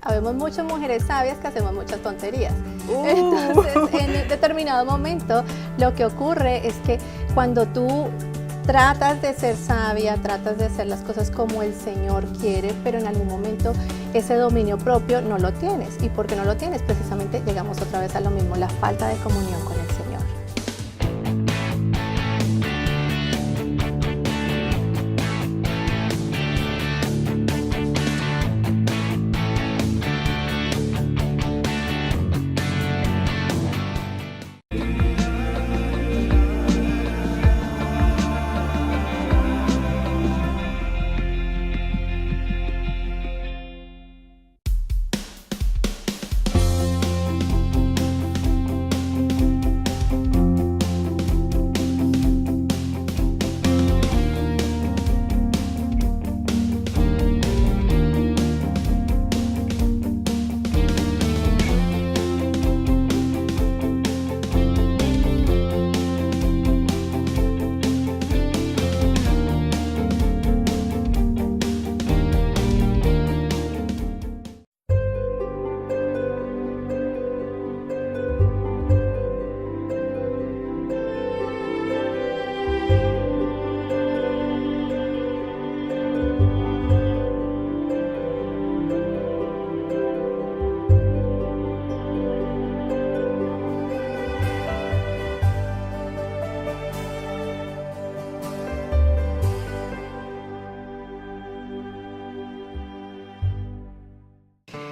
habemos muchas mujeres sabias que hacemos muchas tonterías. Entonces, en determinado momento, lo que ocurre es que cuando tú tratas de ser sabia, tratas de hacer las cosas como el Señor quiere, pero en algún momento ese dominio propio no lo tienes. ¿Y por qué no lo tienes? Precisamente llegamos otra vez a lo mismo, la falta de comunión con el Señor.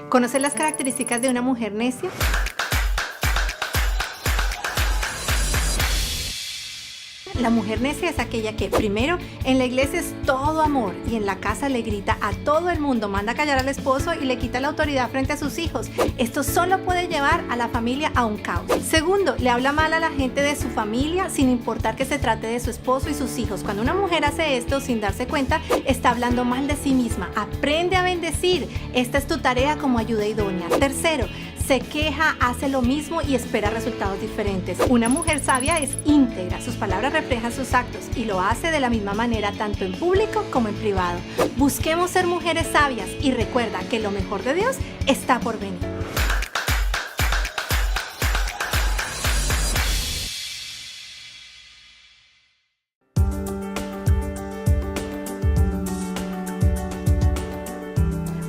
¿Conocer las características de una mujer necia? La mujer necia es aquella que, primero, en la iglesia es todo amor y en la casa le grita a todo el mundo, manda a callar al esposo y le quita la autoridad frente a sus hijos. Esto solo puede llevar a la familia a un caos. Segundo, le habla mal a la gente de su familia sin importar que se trate de su esposo y sus hijos. Cuando una mujer hace esto sin darse cuenta, está hablando mal de sí misma. Aprende a bendecir. Esta es tu tarea como ayuda idónea. Tercero, se queja, hace lo mismo y espera resultados diferentes. Una mujer sabia es íntegra, sus palabras reflejan sus actos y lo hace de la misma manera tanto en público como en privado. Busquemos ser mujeres sabias y recuerda que lo mejor de Dios está por venir.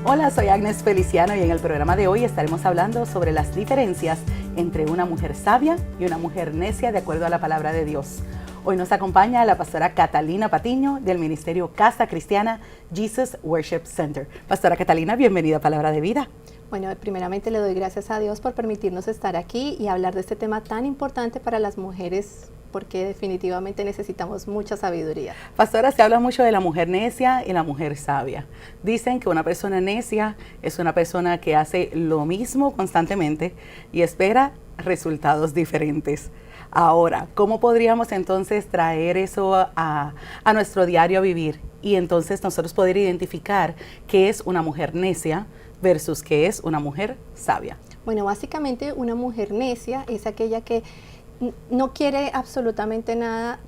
Hola, soy Agnes Feliciano y en el programa de hoy estaremos hablando sobre las diferencias entre una mujer sabia y una mujer necia de acuerdo a la palabra de Dios. Hoy nos acompaña la pastora Catalina Patiño del Ministerio Casa Cristiana Jesus Worship Center. Pastora Catalina, bienvenida a Palabra de Vida. Bueno, primeramente le doy gracias a Dios por permitirnos estar aquí y hablar de este tema tan importante para las mujeres, porque definitivamente necesitamos mucha sabiduría. Pastora, se habla mucho de la mujer necia y la mujer sabia. Dicen que una persona necia es una persona que hace lo mismo constantemente y espera resultados diferentes. Ahora, ¿cómo podríamos entonces traer eso a nuestro diario vivir? Y entonces nosotros poder identificar qué es una mujer necia versus qué es una mujer sabia. Bueno, básicamente una mujer necia es aquella que no quiere absolutamente nada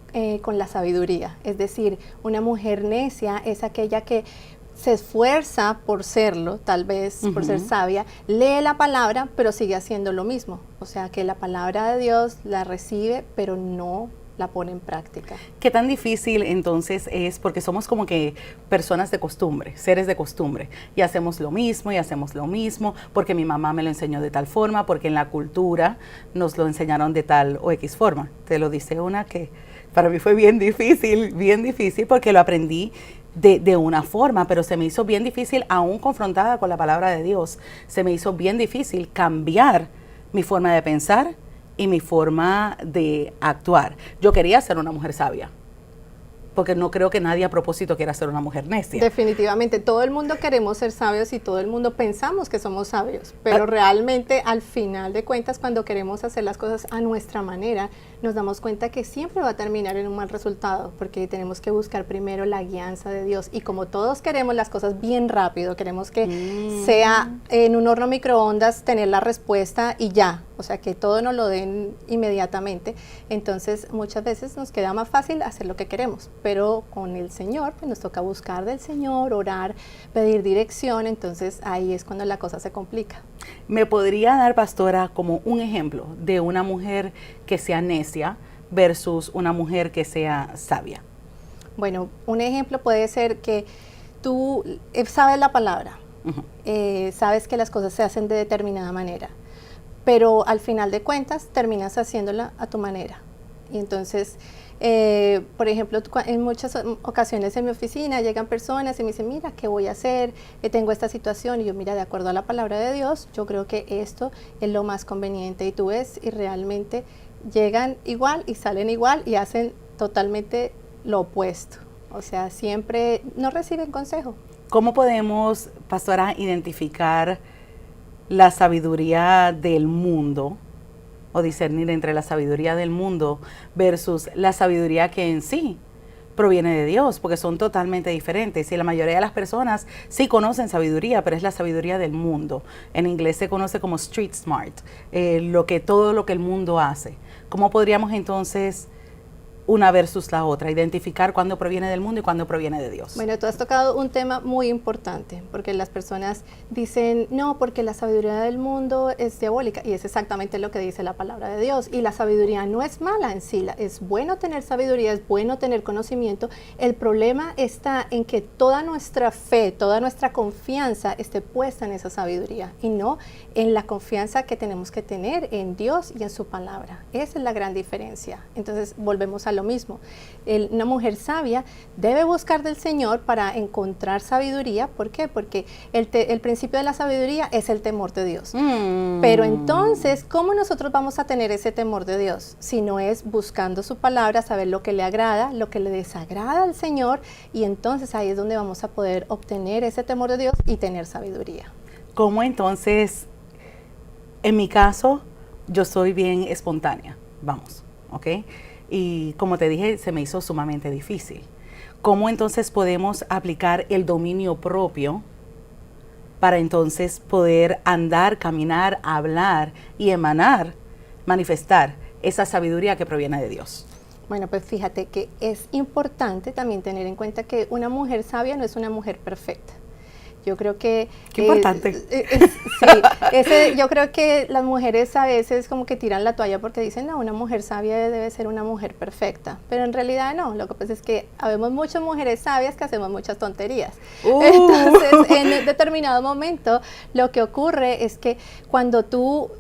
con la sabiduría. Es decir, una mujer necia es aquella que se esfuerza por serlo, tal vez por ser sabia, lee la palabra, pero sigue haciendo lo mismo. O sea, que la palabra de Dios la recibe, pero no la pone en práctica. ¿Qué tan difícil entonces es? Porque somos como que personas de costumbre, seres de costumbre, y hacemos lo mismo, porque mi mamá me lo enseñó de tal forma, porque en la cultura nos lo enseñaron de tal o X forma. Te lo dice una que para mí fue bien difícil, porque lo aprendí de una forma, pero se me hizo bien difícil, aún confrontada con la palabra de Dios, se me hizo bien difícil cambiar mi forma de pensar y mi forma de actuar. Yo quería ser una mujer sabia, porque no creo que nadie a propósito quiera ser una mujer necia. Definitivamente, todo el mundo queremos ser sabios y todo el mundo pensamos que somos sabios, pero realmente al final de cuentas, cuando queremos hacer las cosas a nuestra manera, nos damos cuenta que siempre va a terminar en un mal resultado, porque tenemos que buscar primero la guianza de Dios. Y como todos queremos las cosas bien rápido, queremos que sea en un horno microondas tener la respuesta y ya. o sea, que todo nos lo den inmediatamente. Entonces, muchas veces nos queda más fácil hacer lo que queremos, pero con el Señor, pues nos toca buscar del Señor, orar, pedir dirección, entonces ahí es cuando la cosa se complica. ¿Me podría dar, pastora, como un ejemplo de una mujer que sea necia versus una mujer que sea sabia? Bueno, un ejemplo puede ser que tú sabes la palabra, sabes que las cosas se hacen de determinada manera, pero al final de cuentas terminas haciéndola a tu manera. Y entonces, por ejemplo, en muchas ocasiones en mi oficina llegan personas y me dicen, mira, ¿qué voy a hacer? Tengo esta situación. Y yo, mira, de acuerdo a la palabra de Dios, yo creo que esto es lo más conveniente. Y tú ves, y realmente llegan igual y salen igual y hacen totalmente lo opuesto. O sea, siempre no reciben consejo. ¿Cómo podemos, pastora, identificar la sabiduría del mundo o discernir entre la sabiduría del mundo versus la sabiduría que en sí proviene de Dios? Porque son totalmente diferentes y la mayoría de las personas sí conocen sabiduría, pero es la sabiduría del mundo. En inglés se conoce como street smart, todo lo que el mundo hace. ¿Cómo podríamos entonces una versus la otra, identificar cuándo proviene del mundo y cuándo proviene de Dios? Bueno, tú has tocado un tema muy importante, porque las personas dicen, no, porque la sabiduría del mundo es diabólica, y es exactamente lo que dice la palabra de Dios, y la sabiduría no es mala en sí, es bueno tener sabiduría, es bueno tener conocimiento. El problema está en que toda nuestra fe, toda nuestra confianza esté puesta en esa sabiduría, y no en la confianza que tenemos que tener en Dios y en su palabra. Esa es la gran diferencia. Entonces, volvemos a lo mismo. Una mujer sabia debe buscar del Señor para encontrar sabiduría. ¿Por qué? Porque el principio de la sabiduría es el temor de Dios. Pero entonces, ¿cómo nosotros vamos a tener ese temor de Dios? Si no es buscando su palabra, saber lo que le agrada, lo que le desagrada al Señor, y entonces ahí es donde vamos a poder obtener ese temor de Dios y tener sabiduría. ¿Cómo entonces, en mi caso, yo soy bien espontánea, vamos, ¿ok? Y como te dije, se me hizo sumamente difícil. ¿Cómo entonces podemos aplicar el dominio propio para entonces poder andar, caminar, hablar y emanar, manifestar esa sabiduría que proviene de Dios? Bueno, pues fíjate que es importante también tener en cuenta que una mujer sabia no es una mujer perfecta. Yo creo que... Qué importante. Sí, yo creo que las mujeres a veces como que tiran la toalla porque dicen, no, una mujer sabia debe ser una mujer perfecta, pero en realidad no. Lo que pasa es que habemos muchas mujeres sabias que hacemos muchas tonterías. Entonces, en determinado momento, lo que ocurre es que cuando tú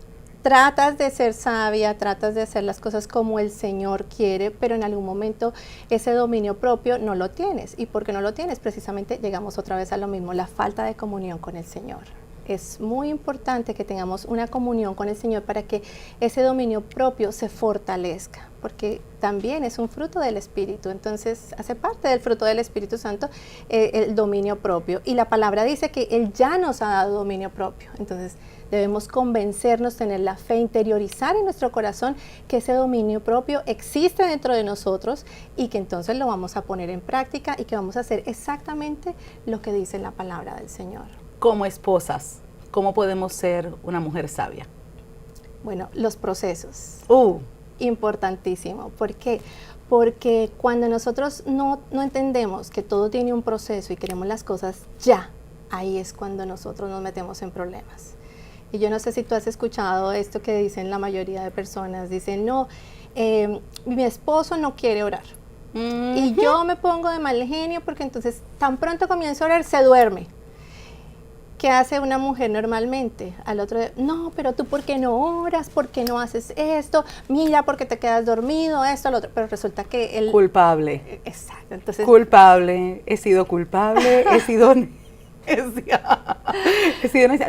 tratas de ser sabia, tratas de hacer las cosas como el Señor quiere, pero en algún momento ese dominio propio no lo tienes. ¿Y por qué no lo tienes? Precisamente llegamos otra vez a lo mismo, la falta de comunión con el Señor. Es muy importante que tengamos una comunión con el Señor para que ese dominio propio se fortalezca, porque también es un fruto del Espíritu. Entonces, hace parte del fruto del Espíritu Santo el dominio propio. Y la palabra dice que Él ya nos ha dado dominio propio. Entonces, debemos convencernos, tener la fe, interiorizar en nuestro corazón que ese dominio propio existe dentro de nosotros y que entonces lo vamos a poner en práctica y que vamos a hacer exactamente lo que dice la palabra del Señor. Como esposas, ¿cómo podemos ser una mujer sabia? Bueno, los procesos. Importantísimo. ¿Por qué? Porque cuando nosotros no entendemos que todo tiene un proceso y queremos las cosas ya, ahí es cuando nosotros nos metemos en problemas. Y yo no sé si tú has escuchado esto que dicen la mayoría de personas. Dicen, no, mi esposo no quiere orar. Y yo me pongo de mal genio porque entonces tan pronto comienzo a orar, se duerme. ¿Qué hace una mujer normalmente? Al otro día, no, pero tú ¿por qué no oras? ¿Por qué no haces esto? Mira, ¿por qué te quedas dormido? Esto, lo otro. Pero resulta que él... Culpable. Exacto. Entonces, culpable, he sido culpable, he sido necia.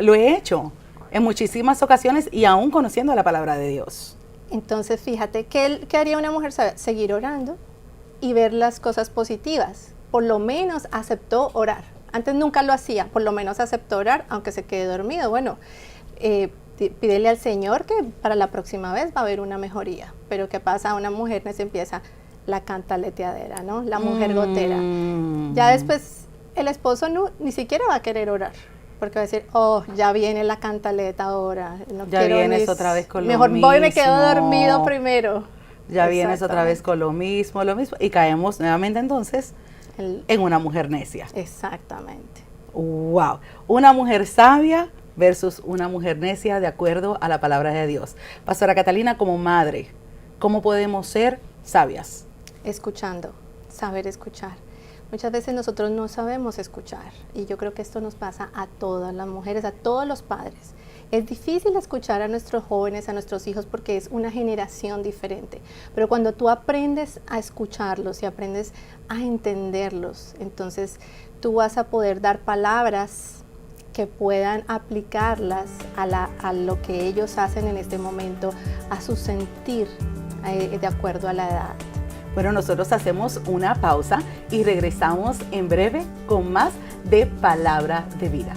Lo he hecho en muchísimas ocasiones y aún conociendo la palabra de Dios. Entonces, fíjate, ¿qué haría una mujer sabia? Seguir orando y ver las cosas positivas. Por lo menos aceptó orar. Antes nunca lo hacía, por lo menos aceptó orar, aunque se quede dormido. Bueno, pídele al Señor que para la próxima vez va a haber una mejoría. Pero ¿qué pasa? Una mujer se empieza la cantaleteadera, ¿no? La mujer gotera. Ya después el esposo ni siquiera va a querer orar. Porque va a decir, oh, ya viene la cantaleta ahora. No Ya quiero vienes mis- otra vez con lo Mejor voy y me quedo mismo. dormido primero. Ya vienes otra vez Exactamente. con lo mismo, y caemos nuevamente entonces en una mujer necia. Exactamente. Wow, una mujer sabia versus una mujer necia de acuerdo a la palabra de Dios. Pastora Catalina, como madre, ¿cómo podemos ser sabias? Escuchando, saber escuchar. Muchas veces nosotros no sabemos escuchar y yo creo que esto nos pasa a todas las mujeres, a todos los padres. Es difícil escuchar a nuestros jóvenes, a nuestros hijos, porque es una generación diferente. Pero cuando tú aprendes a escucharlos y aprendes a entenderlos, entonces tú vas a poder dar palabras que puedan aplicarlas a lo que ellos hacen en este momento, a su sentir, de acuerdo a la edad. Bueno, nosotros hacemos una pausa y regresamos en breve con más de Palabra de Vida.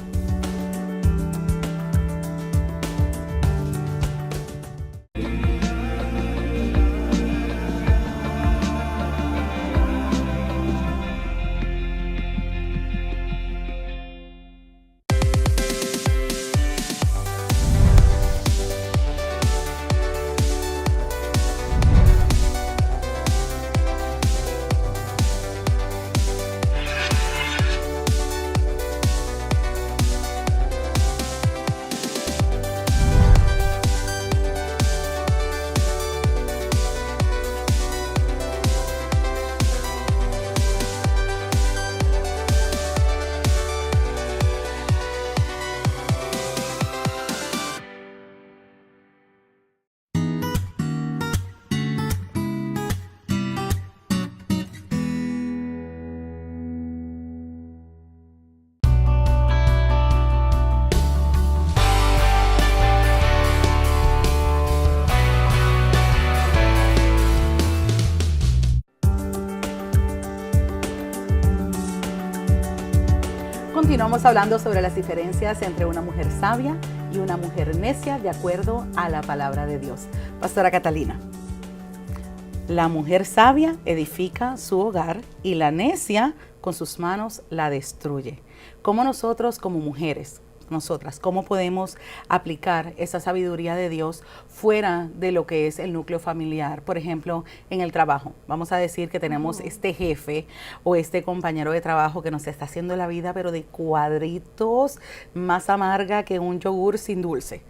Continuamos hablando sobre las diferencias entre una mujer sabia y una mujer necia de acuerdo a la palabra de Dios. Pastora Catalina, la mujer sabia edifica su hogar y la necia con sus manos la destruye. ¿Cómo nosotros como mujeres, nosotras, cómo podemos aplicar esa sabiduría de Dios fuera de lo que es el núcleo familiar? Por ejemplo, en el trabajo. Vamos a decir que tenemos este jefe o este compañero de trabajo que nos está haciendo la vida, pero de cuadritos, más amarga que un yogur sin dulce.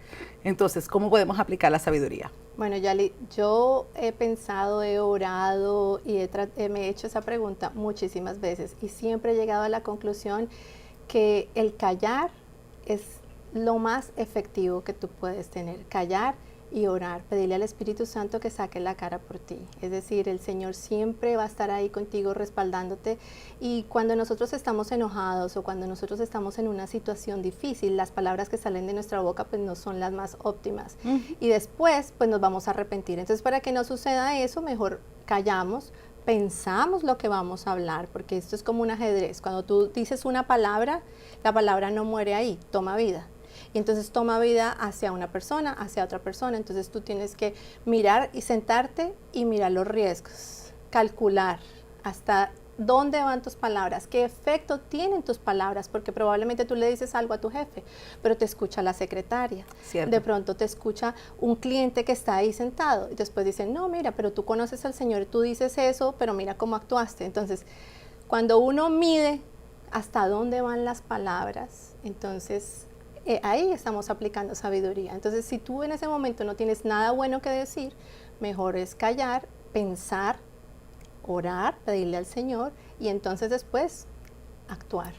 Entonces, ¿cómo podemos aplicar la sabiduría? Bueno, Yali, yo he pensado, he orado y me he hecho esa pregunta muchísimas veces y siempre he llegado a la conclusión que el callar es lo más efectivo que tú puedes tener. Callar y orar, pedirle al Espíritu Santo que saque la cara por ti. Es decir, el Señor siempre va a estar ahí contigo respaldándote, y cuando nosotros estamos enojados o cuando nosotros estamos en una situación difícil, las palabras que salen de nuestra boca pues no son las más óptimas y después pues nos vamos a arrepentir. Entonces, para que no suceda eso, mejor callamos, pensamos lo que vamos a hablar, porque esto es como un ajedrez. Cuando tú dices una palabra, la palabra no muere ahí, toma vida. Y entonces toma vida hacia una persona, hacia otra persona. Entonces tú tienes que mirar y sentarte y mirar los riesgos, calcular hasta dónde van tus palabras, qué efecto tienen tus palabras, porque probablemente tú le dices algo a tu jefe, pero te escucha la secretaria. Cierto. De pronto te escucha un cliente que está ahí sentado y después dicen, no, mira, pero tú conoces al Señor, tú dices eso, pero mira cómo actuaste. Entonces, cuando uno mide hasta dónde van las palabras, entonces ahí estamos aplicando sabiduría. Entonces, si tú en ese momento no tienes nada bueno que decir, mejor es callar, pensar, orar, pedirle al Señor y entonces después actuar.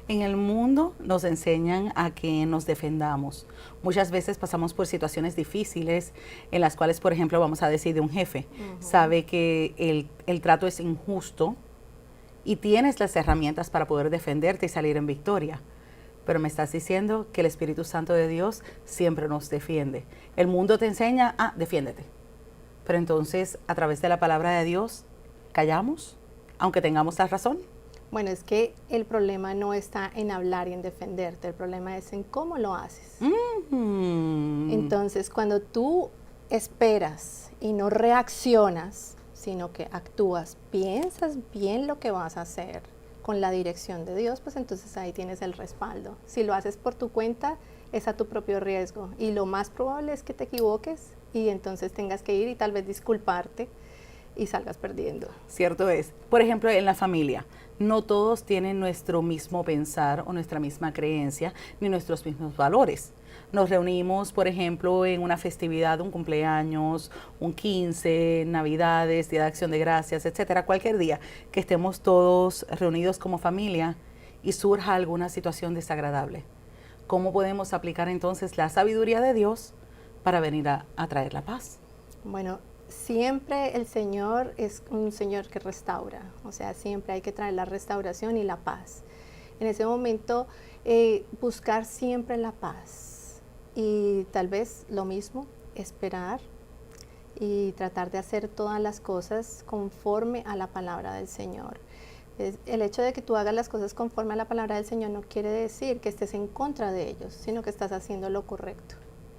En el mundo nos enseñan a que nos defendamos. Muchas veces pasamos por situaciones difíciles en las cuales, por ejemplo, vamos a decir de un jefe, sabe que el trato es injusto y tienes las herramientas para poder defenderte y salir en victoria. Pero me estás diciendo que el Espíritu Santo de Dios siempre nos defiende. El mundo te enseña, defiéndete. Pero entonces, a través de la palabra de Dios, ¿callamos, aunque tengamos la razón? Bueno, es que el problema no está en hablar y en defenderte, el problema es en cómo lo haces. Entonces, cuando tú esperas y no reaccionas, sino que actúas, piensas bien lo que vas a hacer, con la dirección de Dios, pues entonces ahí tienes el respaldo. Si lo haces por tu cuenta, es a tu propio riesgo y lo más probable es que te equivoques y entonces tengas que ir y tal vez disculparte y salgas perdiendo. Cierto es. Por ejemplo, en la familia, no todos tienen nuestro mismo pensar o nuestra misma creencia, ni nuestros mismos valores. Nos reunimos, por ejemplo, en una festividad, un cumpleaños, un 15, Navidades, Día de Acción de Gracias, etcétera, cualquier día que estemos todos reunidos como familia y surja alguna situación desagradable. ¿Cómo podemos aplicar entonces la sabiduría de Dios para venir a traer la paz? Bueno, siempre el Señor es un Señor que restaura, o sea, siempre hay que traer la restauración y la paz. En ese momento, buscar siempre la paz y tal vez lo mismo, esperar y tratar de hacer todas las cosas conforme a la palabra del Señor. El hecho de que tú hagas las cosas conforme a la palabra del Señor no quiere decir que estés en contra de ellos, sino que estás haciendo lo correcto.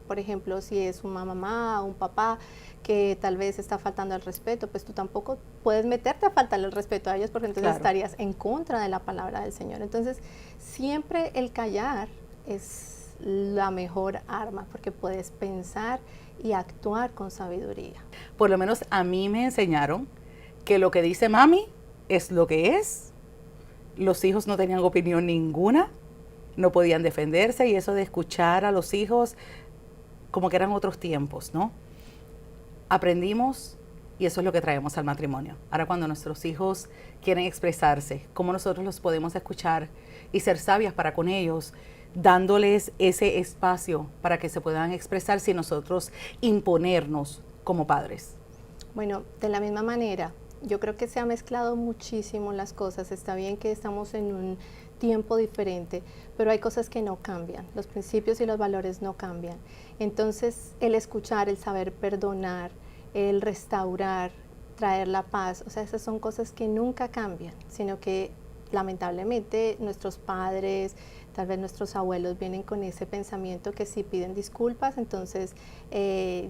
Por ejemplo, si es una mamá o un papá que tal vez está faltando al respeto, pues tú tampoco puedes meterte a faltarle el respeto a ellos porque entonces Claro. estarías en contra de la palabra del Señor. Entonces, siempre el callar es la mejor arma porque puedes pensar y actuar con sabiduría. Por lo menos a mí me enseñaron que lo que dice mami es lo que es. Los hijos no tenían opinión ninguna, no podían defenderse y eso de escuchar a los hijos como que eran otros tiempos, ¿no? Aprendimos y eso es lo que traemos al matrimonio. Ahora cuando nuestros hijos quieren expresarse, cómo nosotros los podemos escuchar y ser sabias para con ellos, dándoles ese espacio para que se puedan expresar sin nosotros imponernos como padres. Bueno, de la misma manera, yo creo que se ha mezclado muchísimo las cosas. Está bien que estamos en un tiempo diferente, pero hay cosas que no cambian. Los principios y los valores no cambian. Entonces, el escuchar, el saber perdonar, el restaurar, traer la paz, o sea, esas son cosas que nunca cambian, sino que lamentablemente nuestros padres, tal vez nuestros abuelos vienen con ese pensamiento que si piden disculpas, entonces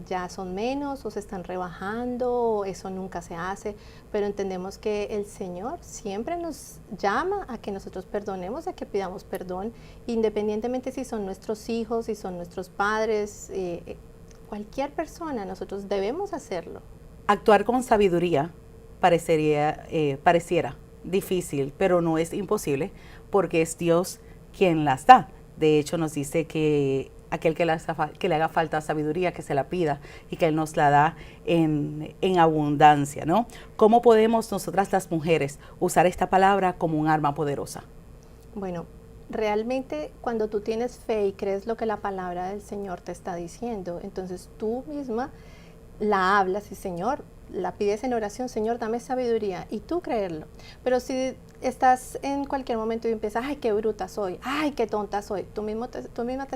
ya son menos o se están rebajando, o eso nunca se hace, pero entendemos que el Señor siempre nos llama a que nosotros perdonemos, a que pidamos perdón, independientemente si son nuestros hijos, si son nuestros padres, cualquier persona, nosotros debemos hacerlo. Actuar con sabiduría pareciera difícil, pero no es imposible porque es Dios quien las da. De hecho, nos dice que aquel que le haga falta sabiduría, que se la pida y que Él nos la da en abundancia, ¿no? ¿Cómo podemos nosotras las mujeres usar esta palabra como un arma poderosa? Bueno, realmente cuando tú tienes fe y crees lo que la palabra del Señor te está diciendo, entonces tú misma la hablas y Señor, la pides en oración, Señor, dame sabiduría, y tú creerlo. Pero si estás en cualquier momento y empiezas, ay, qué bruta soy, ay, qué tonta soy, tú misma te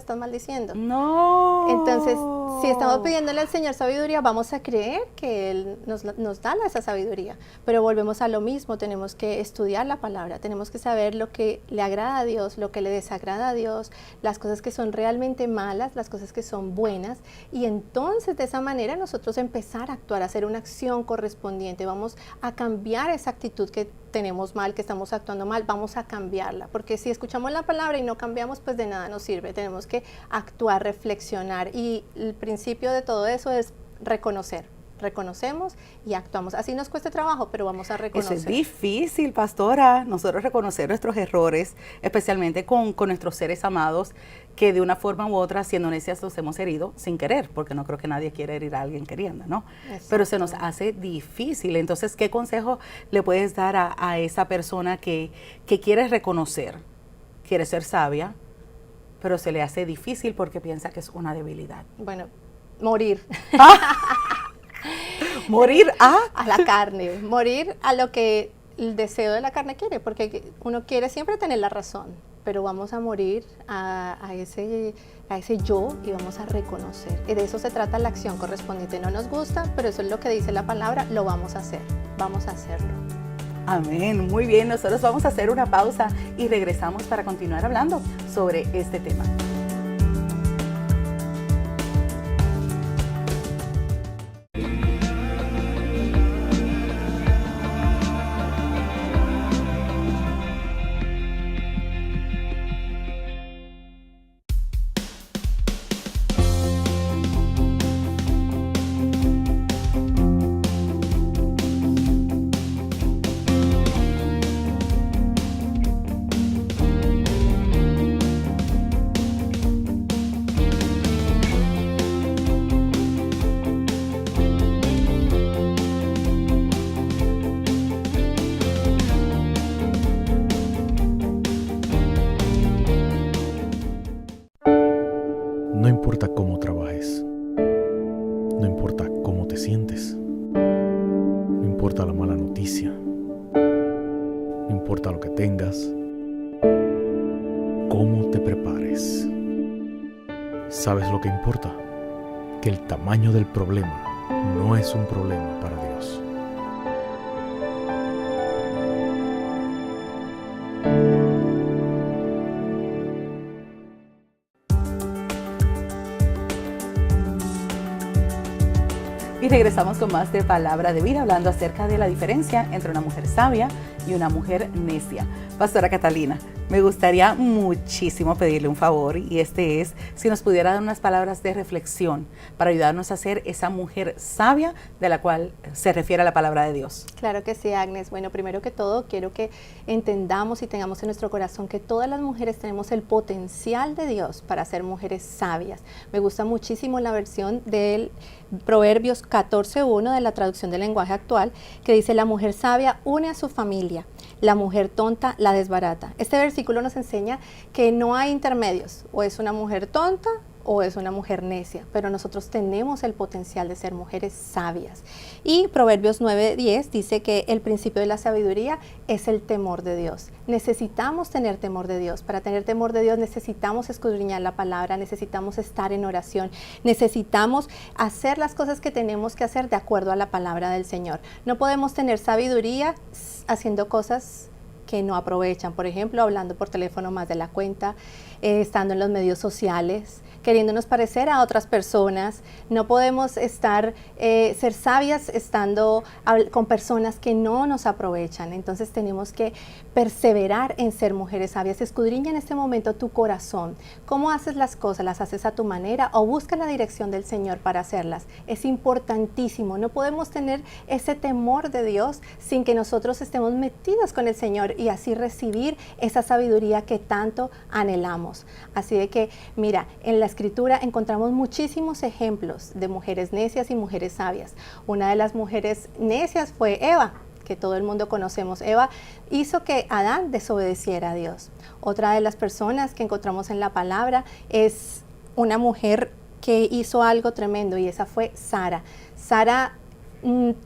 estás maldiciendo. No. Entonces, si estamos pidiéndole al Señor sabiduría, vamos a creer que Él nos da esa sabiduría. Pero volvemos a lo mismo, tenemos que estudiar la palabra, tenemos que saber lo que le agrada a Dios, lo que le desagrada a Dios, las cosas que son realmente malas, las cosas que son buenas, y entonces de esa manera nosotros empezar a actuar, a hacer una acción correspondiente, vamos a cambiar esa actitud que tenemos mal, que estamos actuando mal, vamos a cambiarla, porque si escuchamos la palabra y no cambiamos, pues de nada nos sirve. Tenemos que actuar, reflexionar, y el principio de todo eso es reconocer. Reconocemos y actuamos. Así nos cuesta trabajo, pero vamos a reconocer. Eso es difícil, pastora, nosotros reconocer nuestros errores, especialmente con nuestros seres amados, que de una forma u otra, siendo necias, los hemos herido sin querer, porque no creo que nadie quiera herir a alguien queriendo, ¿no? Exacto. Pero se nos hace difícil. Entonces, ¿qué consejo le puedes dar a esa persona que quiere reconocer, quiere ser sabia, pero se le hace difícil porque piensa que es una debilidad? Bueno, morir. Morir a la carne, morir a lo que el deseo de la carne quiere, porque uno quiere siempre tener la razón, pero vamos a morir a ese yo y vamos a reconocer. Y de eso se trata la acción correspondiente. No nos gusta, pero eso es lo que dice la palabra, lo vamos a hacer, vamos a hacerlo. Amén, muy bien, nosotros vamos a hacer una pausa y regresamos para continuar hablando sobre este tema. No importa cómo trabajes, no importa cómo te sientes, no importa la mala noticia, no importa lo que tengas, cómo te prepares. ¿Sabes lo que importa? Que el tamaño del problema no es un problema para Dios. Y regresamos con más de Palabra de Vida, hablando acerca de la diferencia entre una mujer sabia y una mujer necia. Pastora Catalina, me gustaría muchísimo pedirle un favor, y este es si nos pudiera dar unas palabras de reflexión para ayudarnos a ser esa mujer sabia de la cual se refiere la palabra de Dios. Claro que sí, Agnes. Bueno, primero que todo, quiero que entendamos y tengamos en nuestro corazón que todas las mujeres tenemos el potencial de Dios para ser mujeres sabias. Me gusta muchísimo la versión del Proverbios 14:1 de la traducción del lenguaje actual, que dice: la mujer sabia une a su familia, la mujer tonta la desbarata. Este versículo nos enseña que no hay intermedios, o es una mujer tonta o es una mujer necia, pero nosotros tenemos el potencial de ser mujeres sabias. Y Proverbios 9:10 dice que el principio de la sabiduría es el temor de Dios. Necesitamos tener temor de Dios. Para tener temor de Dios necesitamos escudriñar la palabra, necesitamos estar en oración, necesitamos hacer las cosas que tenemos que hacer de acuerdo a la palabra del Señor. No podemos tener sabiduría haciendo cosas que no aprovechan, por ejemplo, hablando por teléfono más de la cuenta, estando en los medios sociales, queriéndonos parecer a otras personas. No podemos ser sabias estando con personas que no nos aprovechan. Entonces tenemos que perseverar en ser mujeres sabias. Escudriña en este momento tu corazón. ¿Cómo haces las cosas? ¿Las haces a tu manera o busca la dirección del Señor para hacerlas? Es importantísimo. No podemos tener ese temor de Dios sin que nosotros estemos metidos con el Señor y así recibir esa sabiduría que tanto anhelamos. Así de que, mira, en la Escritura encontramos muchísimos ejemplos de mujeres necias y mujeres sabias. Una de las mujeres necias fue Eva, que todo el mundo conocemos. Eva hizo que Adán desobedeciera a Dios. Otra de las personas que encontramos en la palabra es una mujer que hizo algo tremendo, y esa fue Sara. Sara,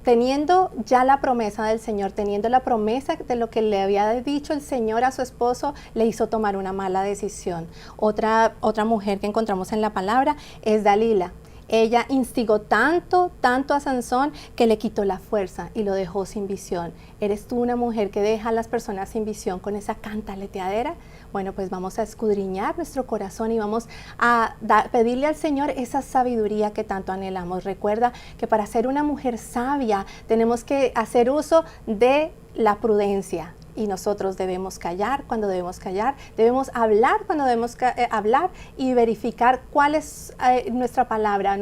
teniendo ya la promesa del Señor, teniendo la promesa de lo que le había dicho el Señor a su esposo, le hizo tomar una mala decisión. Otra mujer que encontramos en la palabra es Dalila. Ella instigó tanto a Sansón que le quitó la fuerza y lo dejó sin visión. ¿Eres tú una mujer que deja a las personas sin visión con esa cantaleteadera? Bueno, pues vamos a escudriñar nuestro corazón y vamos a pedirle al Señor esa sabiduría que tanto anhelamos. Recuerda que para ser una mujer sabia tenemos que hacer uso de la prudencia. Y nosotros debemos callar cuando debemos callar, debemos hablar cuando debemos hablar, y verificar cuál es nuestra palabra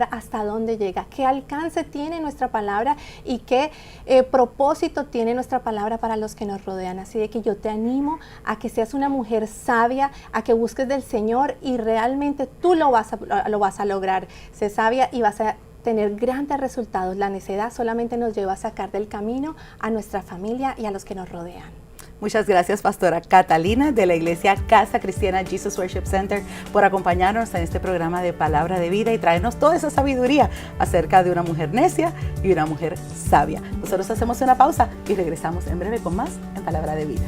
hasta dónde llega, qué alcance tiene nuestra palabra y qué propósito tiene nuestra palabra para los que nos rodean. Así de que yo te animo a que seas una mujer sabia, a que busques del Señor y realmente tú lo vas a lograr. Sé sabia y vas a tener grandes resultados. La necedad solamente nos lleva a sacar del camino a nuestra familia y a los que nos rodean. Muchas gracias, Pastora Catalina, de la Iglesia Casa Cristiana Jesus Worship Center, por acompañarnos en este programa de Palabra de Vida y traernos toda esa sabiduría acerca de una mujer necia y una mujer sabia. Nosotros hacemos una pausa y regresamos en breve con más en Palabra de Vida.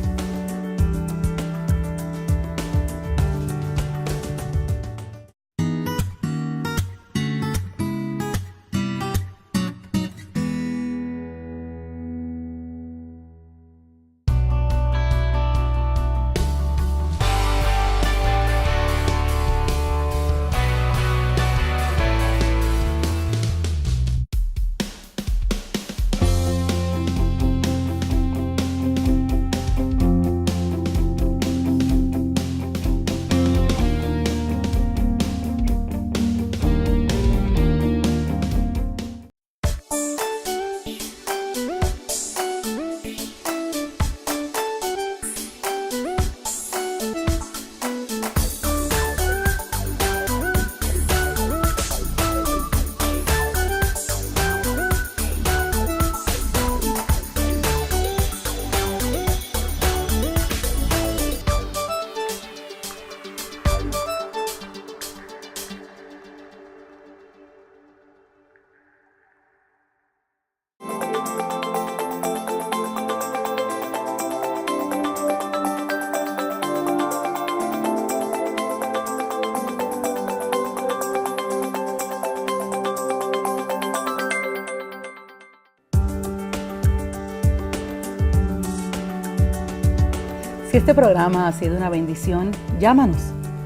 Si este programa ha sido una bendición, llámanos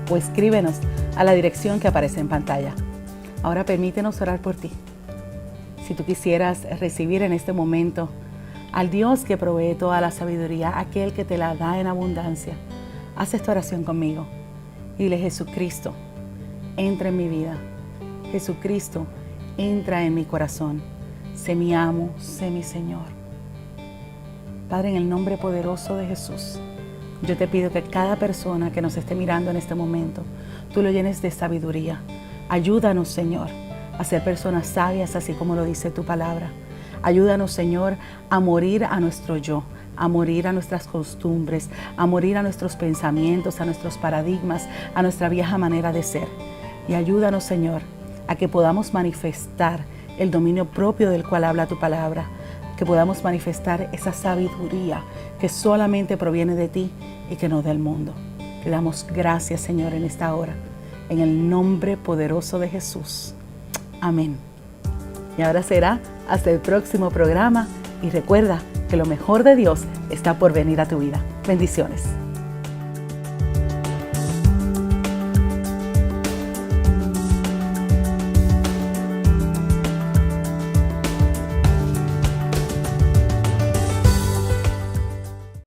o escríbenos a la dirección que aparece en pantalla. Ahora permítenos orar por ti. Si tú quisieras recibir en este momento al Dios que provee toda la sabiduría, aquel que te la da en abundancia, haz esta oración conmigo. Dile: Jesucristo, entra en mi vida. Jesucristo, entra en mi corazón. Sé mi amo, sé mi Señor. Padre, en el nombre poderoso de Jesús, yo te pido que cada persona que nos esté mirando en este momento, tú lo llenes de sabiduría. Ayúdanos, Señor, a ser personas sabias, así como lo dice tu palabra. Ayúdanos, Señor, a morir a nuestro yo, a morir a nuestras costumbres, a morir a nuestros pensamientos, a nuestros paradigmas, a nuestra vieja manera de ser. Y ayúdanos, Señor, a que podamos manifestar el dominio propio del cual habla tu palabra, que podamos manifestar esa sabiduría que solamente proviene de ti y que no del mundo. Te damos gracias, Señor, en esta hora, en el nombre poderoso de Jesús. Amén. Y ahora será hasta el próximo programa, y recuerda que lo mejor de Dios está por venir a tu vida. Bendiciones.